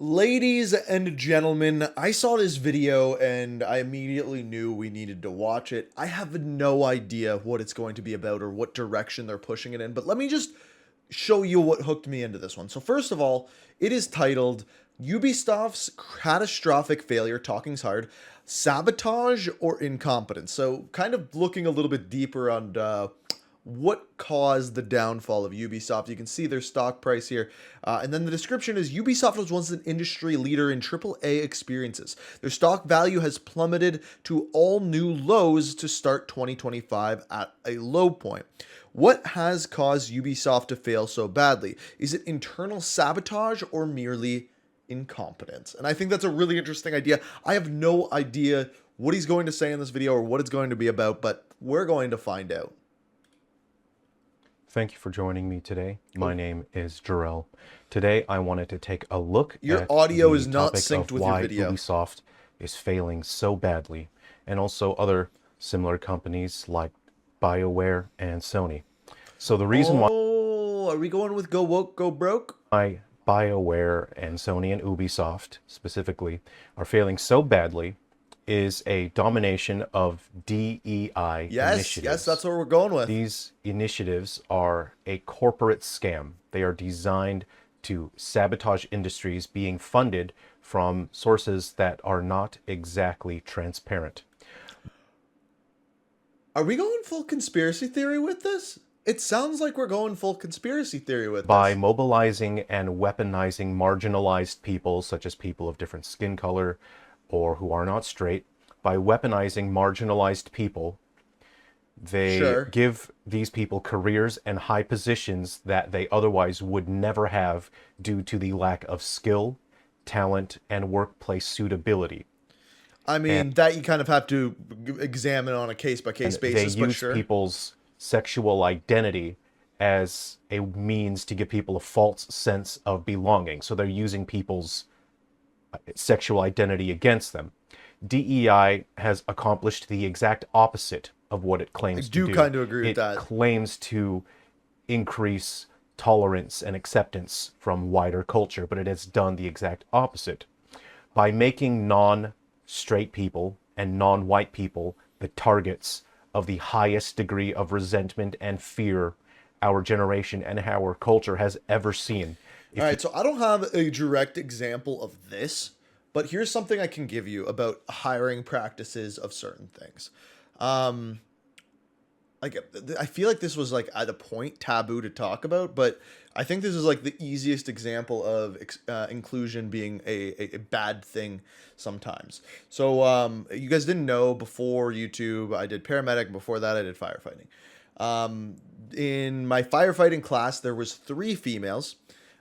Ladies and gentlemen, I saw this video and I immediately knew we needed to watch it. I have no idea what it's going to be about or what direction they're pushing it in, but let me just show you what hooked me into this one. So first of all, it is titled Ubisoft's Catastrophic Failure, Talking's Hard, Sabotage or Incompetence. So kind of looking a little bit deeper on what caused the downfall of Ubisoft. You can see their stock price here. And then the description is Ubisoft was once an industry leader in AAA experiences. Their stock value has plummeted to all new lows to start 2025 at a low point. What has caused Ubisoft to fail so badly? Is it internal sabotage or merely incompetence? And I think that's a really interesting idea. I have no idea what he's going to say in this video or what it's going to be about, but we're going to find out. Thank you for joining me today. My name is Jarrell. Today I wanted to take a look at your audio is the not topic synced of with your why video. Ubisoft is failing so badly, and also other similar companies like BioWare and Sony. So the reason are we going with go woke, go broke? why BioWare and Sony and Ubisoft specifically are failing so badly is a domination of DEI initiatives. Yes, that's what we're going with. These initiatives are a corporate scam. They are designed to sabotage industries being funded from sources that are not exactly transparent. Are we going full conspiracy theory with this? It sounds like we're going full conspiracy theory with By this. mobilizing and weaponizing marginalized people, such as people of different skin color or who are not straight, by weaponizing marginalized people, they give these people careers and high positions that they otherwise would never have due to the lack of skill, talent, and workplace suitability. I mean, that you kind of have to examine on a case-by-case basis, They but use sure. people's sexual identity as a means to give people a false sense of belonging. So they're using people's sexual identity against them. DEI has accomplished the exact opposite of what it claims to do. I do kind of agree with that. It claims to increase tolerance and acceptance from wider culture, but it has done the exact opposite. By making non-straight people and non-white people the targets of the highest degree of resentment and fear our generation and our culture has ever seen. All right, so I don't have a direct example of this, but here's something I can give you about hiring practices of certain things. Like, I feel like this was like at a point taboo to talk about, but I think this is like the easiest example of inclusion being a bad thing sometimes. So you guys didn't know, before YouTube, I did paramedic. Before that, I did firefighting. In my firefighting class, there was 3 females.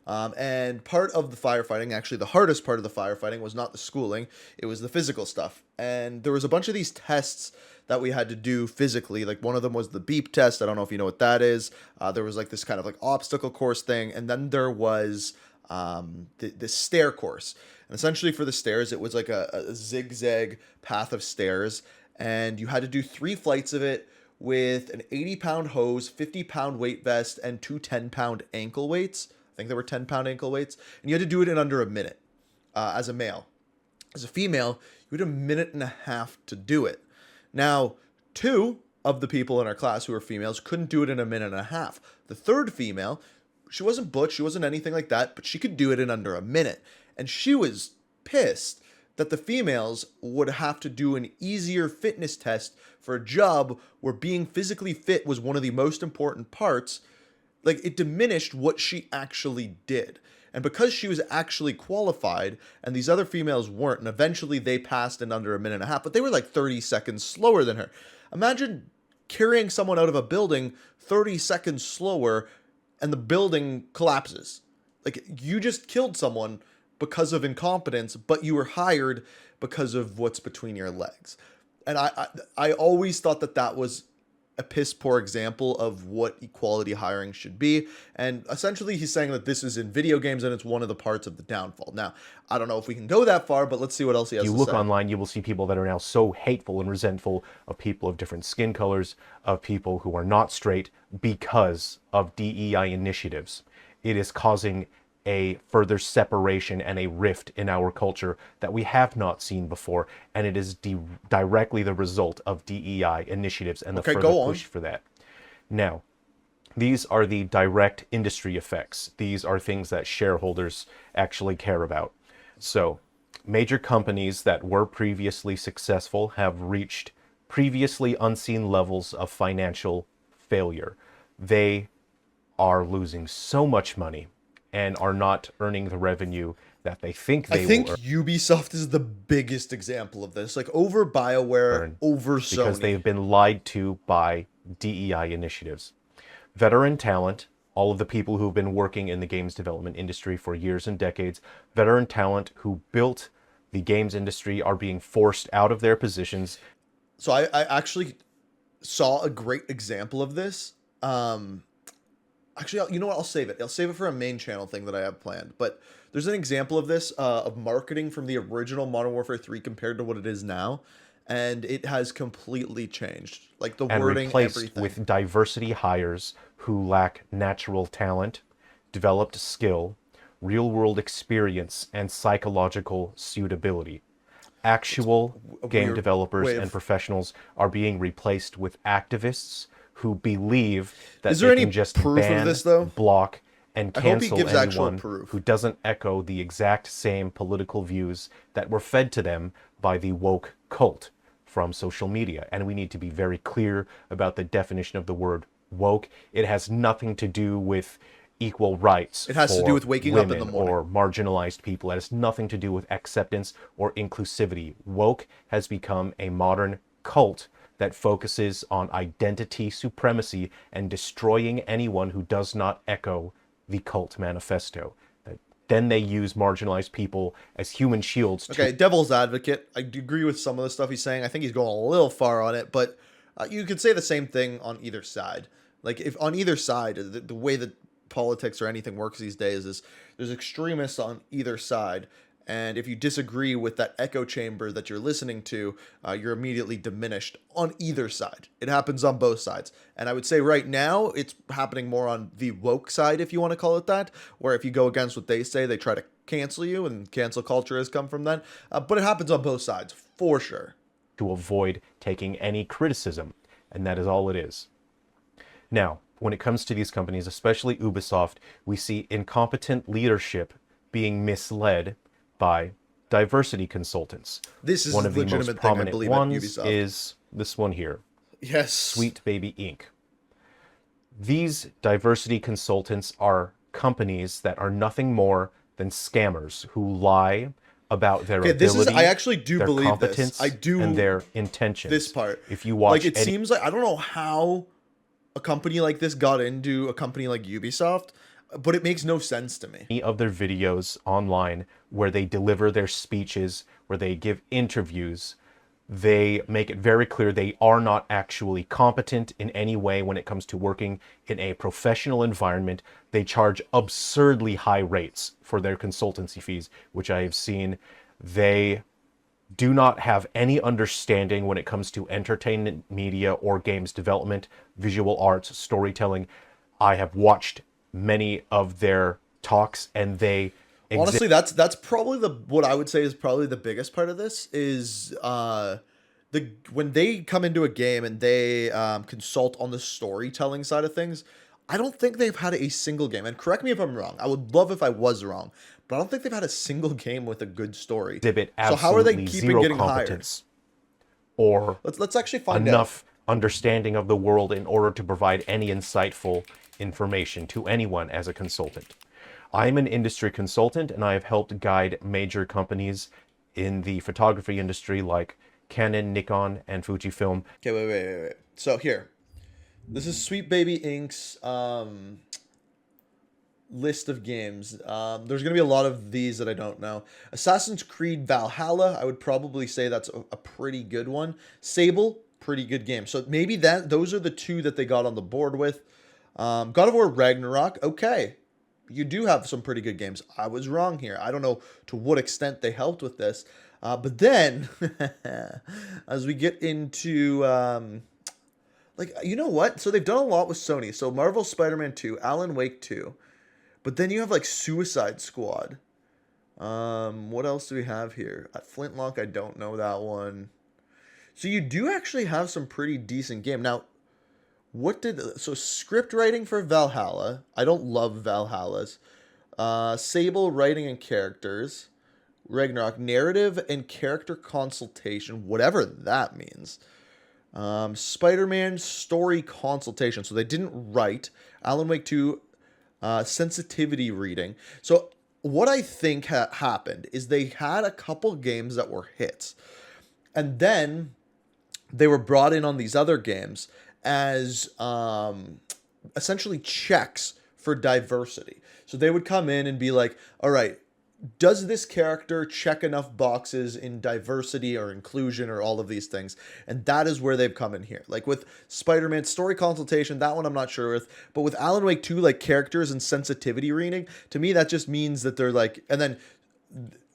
And part of the firefighting, actually the hardest part of the firefighting, was not the schooling, it was the physical stuff. And there was a bunch of these tests that we had to do physically. Like, one of them was the beep test. I don't know if you know what that is. There was like this kind of like obstacle course thing. And then there was this stair course. And essentially for the stairs, it was like a zigzag path of stairs. And you had to do 3 flights of it with an 80-pound hose, 50-pound weight vest, and 2 10-pound ankle weights. I think there were 10-pound ankle weights, and you had to do it in under a minute as a male. As a female, you had a minute and a half to do it. Now, 2 of the people in our class who were females couldn't do it in a minute and a half. The third female, she wasn't butch, she wasn't anything like that, but she could do it in under a minute. And she was pissed that the females would have to do an easier fitness test for a job where being physically fit was one of the most important parts. Like, it diminished what she actually did. And because she was actually qualified and these other females weren't, and eventually they passed in under a minute and a half, but they were like 30 seconds slower than her. Imagine carrying someone out of a building 30 seconds slower and the building collapses. Like, you just killed someone because of incompetence, but you were hired because of what's between your legs. And I always thought that that was a piss poor example of what equality hiring should be. And essentially he's saying that this is in video games and it's one of the parts of the downfall. Now, I don't know if we can go that far, but let's see what else he has to say. You look online, you will see people that are now so hateful and resentful of people of different skin colors, of people who are not straight, because of DEI initiatives. It is causing a further separation and a rift in our culture that we have not seen before, and it is directly the result of DEI initiatives and the Okay, further go on. push for that. Now, these are the direct industry effects. These are things that shareholders actually care about. So, major companies that were previously successful have reached previously unseen levels of financial failure. They are losing so much money and are not earning the revenue that they think I they think will Ubisoft is the biggest example of this. Like over BioWare, earn over because Sony. they've been lied to by DEI initiatives. Veteran talent, all of the people who've been working in the games development industry for years and decades, veteran talent who built the games industry are being forced out of their positions. So I actually saw a great example of this. Actually, you know what? I'll save it. I'll save it for a main channel thing that I have planned. But there's an example of this of marketing from the original Modern Warfare 3 compared to what it is now, and it has completely changed. Like the And wording, replaced everything. with diversity hires who lack natural talent, developed skill, real world experience, and psychological suitability. Actual A game weird developers way and of. professionals are being replaced with activists who believe that Is there they any can just proof of ban, this though? block, and I hope he cancel gives actual anyone proof. who doesn't echo the exact same political views that were fed to them by the woke cult from social media. And we need to be very clear about the definition of the word woke. It has nothing to do with equal rights It has to do for with waking up in the women morning. or marginalized people. It has nothing to do with acceptance or inclusivity. Woke has become a modern cult that focuses on identity supremacy and destroying anyone who does not echo the cult manifesto. Then they use marginalized people as human shields to. Okay, devil's advocate. I do agree with some of the stuff he's saying. I think he's going a little far on it, but you could say the same thing on either side. Like if on either side, the way that politics or anything works these days is there's extremists on either side, and if you disagree with that echo chamber that you're listening to, you're immediately diminished on either side. It happens on both sides, and I would say right now it's happening more on the woke side, if you want to call it that, where if you go against what they say, they try to cancel you, and cancel culture has come from that. But it happens on both sides for sure. To avoid taking any criticism, and that is all it is. Now, when it comes to these companies, especially Ubisoft, we see incompetent leadership being misled by diversity consultants. This is One a of the most legitimate thing I prominent believe at ones Ubisoft. is this one here, Yes. Sweet Baby Inc. These diversity consultants are companies that are nothing more than scammers who lie about their Okay, this is. ability, I actually do their believe this. competence, I do and their intentions. this part. If you Like watch it any seems like I don't know how a company like this got into a company like Ubisoft, but it makes no sense to me. of their videos online where they deliver their speeches, where they give interviews, they make it very clear they are not actually competent in any way when it comes to working in a professional environment. They charge absurdly high rates for their consultancy fees, which I have seen. They do not have any understanding when it comes to entertainment media or games development, visual arts, storytelling. I have watched many of their talks, and they Honestly, that's probably the what I would say is probably the biggest part of this is the when they come into a game and they consult on the storytelling side of things. I don't think they've had a single game, and correct me if I'm wrong. I would love if I was wrong, but I don't think they've had a single game with a good story. exhibit So how are they absolutely keeping zero getting hired? competence or Let's actually find out. enough understanding of the world in order to provide any insightful information to anyone as a consultant. I'm an industry consultant, and I have helped guide major companies in the photography industry like Canon, Nikon, and Fujifilm. Okay, wait. So here, this is Sweet Baby Inc.'s list of games. There's gonna be a lot of these that I don't know. Assassin's Creed Valhalla, I would probably say that's a pretty good one. Sable, pretty good game. So maybe those are the two that they got on the board with. God of War Ragnarok, okay. You do have some pretty good games. I was wrong here. I don't know to what extent they helped with this. But then, as we get into, like, you know what? So they've done a lot with Sony. So Marvel Spider-Man 2, Alan Wake 2. But then you have like Suicide Squad. What else do we have here? Flintlock, I don't know that one. So you do actually have some pretty decent game. Now, script writing for Valhalla. I don't love Valhalla's. Sable writing and characters. Ragnarok narrative and character consultation, whatever that means. Spider-Man story consultation. So they didn't write. Alan Wake 2 sensitivity reading. So what I think happened is they had a couple games that were hits. And then they were brought in on these other games as essentially checks for diversity. So they would come in and be like, all right, does this character check enough boxes in diversity or inclusion or all of these things? And that is where they've come in here. Like with Spider-Man story consultation, that one I'm not sure with. But with Alan Wake 2, like characters and sensitivity reading, to me that just means that they're like, and then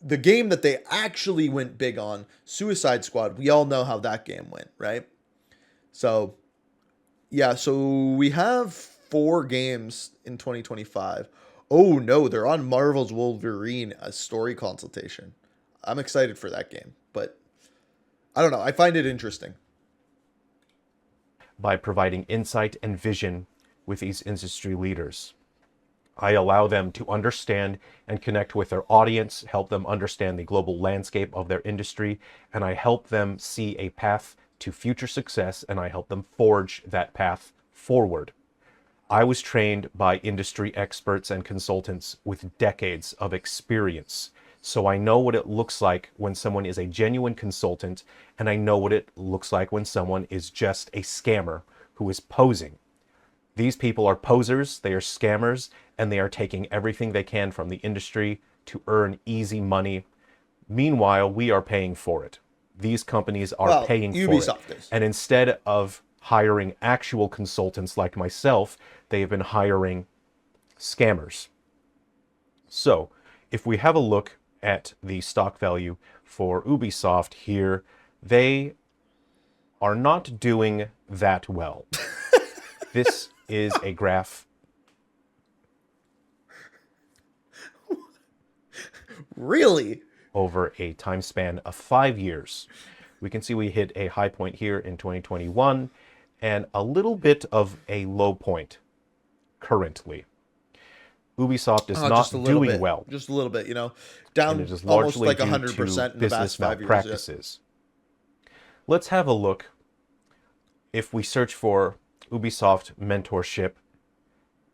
the game that they actually went big on, Suicide Squad, we all know how that game went, right? So, yeah, so we have 4 games in 2025. Oh no, they're on Marvel's Wolverine, a story consultation. I'm excited for that game, but I don't know. I find it interesting. By providing insight and vision with these industry leaders. I allow them to understand and connect with their audience, help them understand the global landscape of their industry, and I help them see a path to future success, and I help them forge that path forward. I was trained by industry experts and consultants with decades of experience. So I know what it looks like when someone is a genuine consultant, and I know what it looks like when someone is just a scammer who is posing. These people are posers, they are scammers, and they are taking everything they can from the industry to earn easy money. Meanwhile, we are paying for it. These companies are paying Ubisoft for it. is. And instead of hiring actual consultants like myself, they have been hiring scammers. So, if we have a look at the stock value for Ubisoft here, they are not doing that well. This is a graph. Really? Over a time span of 5 years. We can see we hit a high point here in 2021 and a little bit of a low point currently. Ubisoft is not doing well. Just a little bit, down, and it is almost largely like due 100% to in the past business 5 years. malpractices. Let's have a look. If we search for Ubisoft mentorship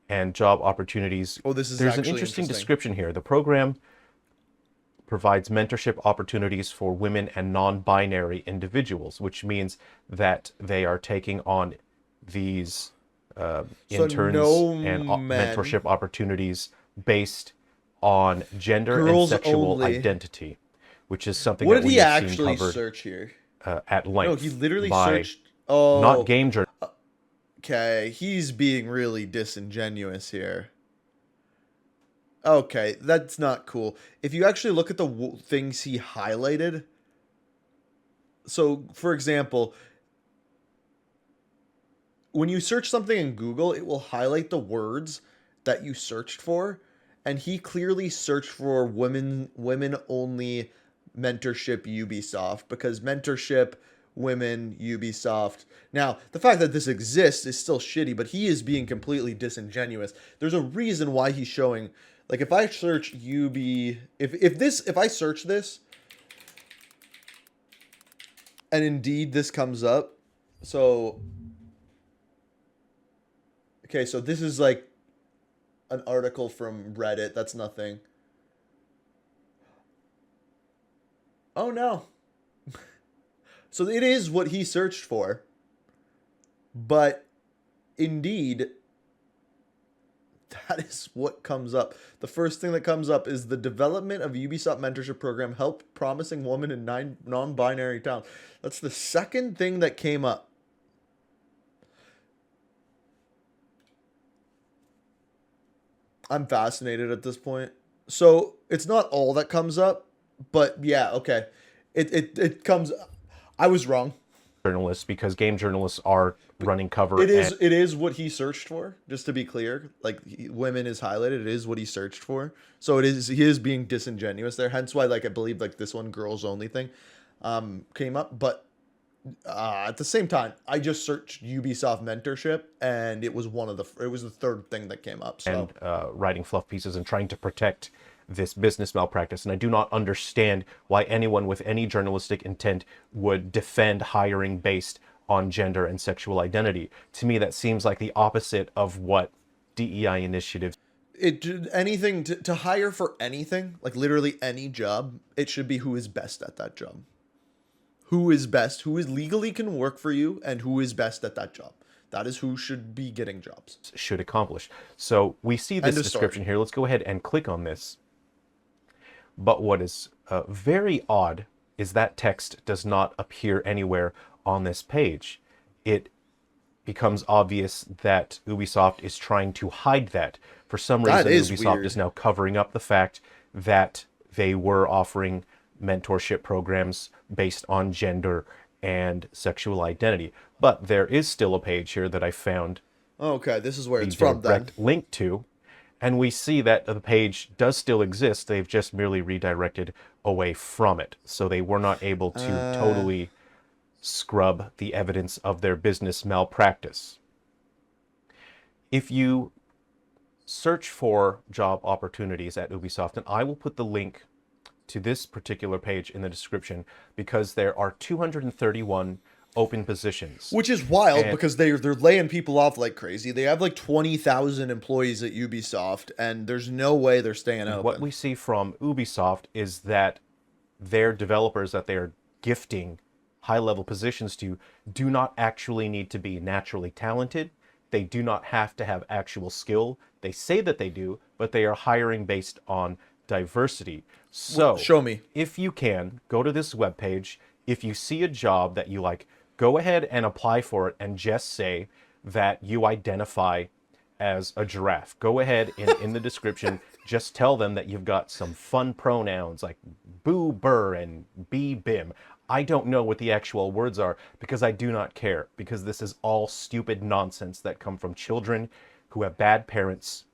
and job opportunities, there's an interesting description here. The program provides mentorship opportunities for women and non-binary individuals, which means that they are taking on these interns and mentorship opportunities based on gender and sexual identity, which is something that we have seen covered search here? At length. No, he literally by searched. Oh, not game journal. Okay, he's being really disingenuous here. Okay, that's not cool. If you actually look at the things he highlighted, so for example, when you search something in Google, it will highlight the words that you searched for, and he clearly searched for women only mentorship Ubisoft, because mentorship women Ubisoft. Now, the fact that this exists is still shitty, but he is being completely disingenuous. There's a reason why he's showing, like, if I search if I search this and indeed this comes up, so okay, so this is like an article from Reddit. That's nothing. Oh no. So it is what he searched for. But indeed, that is what comes up. The first thing that comes up is the development of Ubisoft mentorship program help promising woman in non-binary town. That's the second thing that came up. I'm fascinated at this point. So it's not all that comes up, but yeah, okay. It comes. I was wrong. journalists because game journalists are running cover It and is what he searched for. Just to be clear, like women is highlighted. It is what he searched for. So it is he is being disingenuous there. Hence why like I believe like this one girls only thing came up. But at the same time, I just searched Ubisoft mentorship and it was it was the third thing that came up. So writing fluff pieces and trying to protect this business malpractice. And I do not understand why anyone with any journalistic intent would defend hiring based on gender and sexual identity. To me, that seems like the opposite of what DEI initiatives. anything to hire for anything, like literally any job, it should be who is best at that job. Who is best, who is legally can work for you, and who is best at that job. That is who should be getting jobs. Should accomplish. So we see this description here. Let's go ahead and click on this. But what is very odd is that text does not appear anywhere on this page. It becomes obvious that Ubisoft is trying to hide that. For some reason, Ubisoft is now covering up the fact that they were offering mentorship programs based on gender and sexual identity. But there is still a page here that I found. Okay, this is where it's from then. Direct link to. And we see that the page does still exist. They've just merely redirected away from it. So they were not able to totally scrub the evidence of their business malpractice. If you search for job opportunities at Ubisoft, and I will put the link to this particular page in the description because there are 231 open positions, which is wild because they're laying people off like crazy. They have like 20,000 employees at Ubisoft, and there's no way they're staying open. What we see from Ubisoft is that their developers that they are gifting high-level positions to do not actually need to be naturally talented. They do not have to have actual skill. They say that they do, but they are hiring based on diversity. So show me. If you can, go to this webpage. If you see a job that you like, go ahead and apply for it and just say that you identify as a giraffe. Go ahead and in the description, just tell them that you've got some fun pronouns like boo, burr, and bee, bim. I don't know what the actual words are because I do not care, because this is all stupid nonsense that come from children who have bad parents,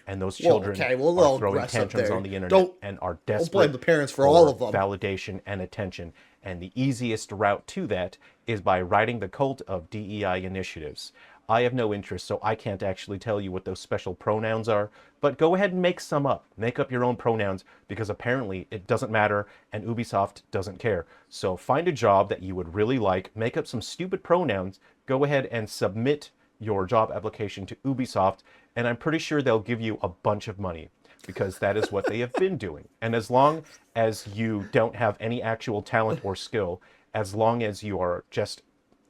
and those children are throwing tantrums on the internet and are desperate don't blame the parents for all of them. Validation and attention. And the easiest route to that is by writing the cult of DEI initiatives. I have no interest, so I can't actually tell you what those special pronouns are, but go ahead and make some up. Make up your own pronouns, because apparently it doesn't matter and Ubisoft doesn't care. So find a job that you would really like, make up some stupid pronouns, go ahead and submit your job application to Ubisoft, and I'm pretty sure they'll give you a bunch of money, because that is what they have been doing. And as long as you don't have any actual talent or skill, as long as you are just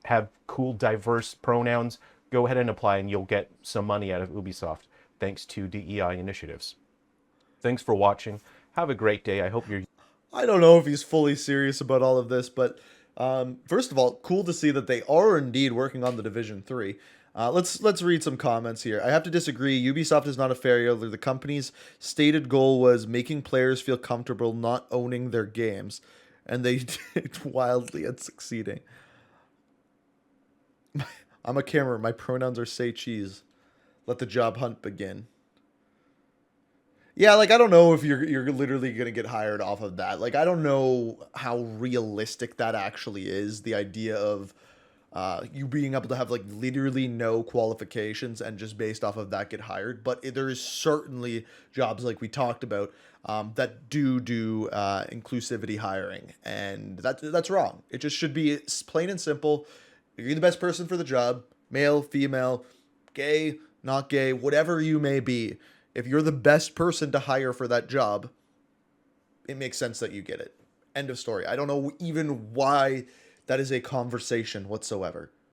have cool, diverse pronouns, go ahead and apply and you'll get some money out of Ubisoft, thanks to DEI initiatives. Thanks for watching. Have a great day. I hope you're... I don't know if he's fully serious about all of this, but first of all, cool to see that they are indeed working on the Division 3. Let's read some comments here. I have to disagree. Ubisoft is not a failure. The company's stated goal was making players feel comfortable not owning their games, and they did wildly at succeeding. I'm a camera. My pronouns are say cheese. Let the job hunt begin. Yeah, like, I don't know if you're literally going to get hired off of that. Like, I don't know how realistic that actually is. The idea of you being able to have like literally no qualifications and just based off of that get hired. But there is certainly jobs like we talked about that do inclusivity hiring, and that's wrong. It just should be plain and simple. You're the best person for the job, male, female, gay, not gay, whatever you may be. If you're the best person to hire for that job, it makes sense that you get it. End of story. I don't know even why that is a conversation whatsoever.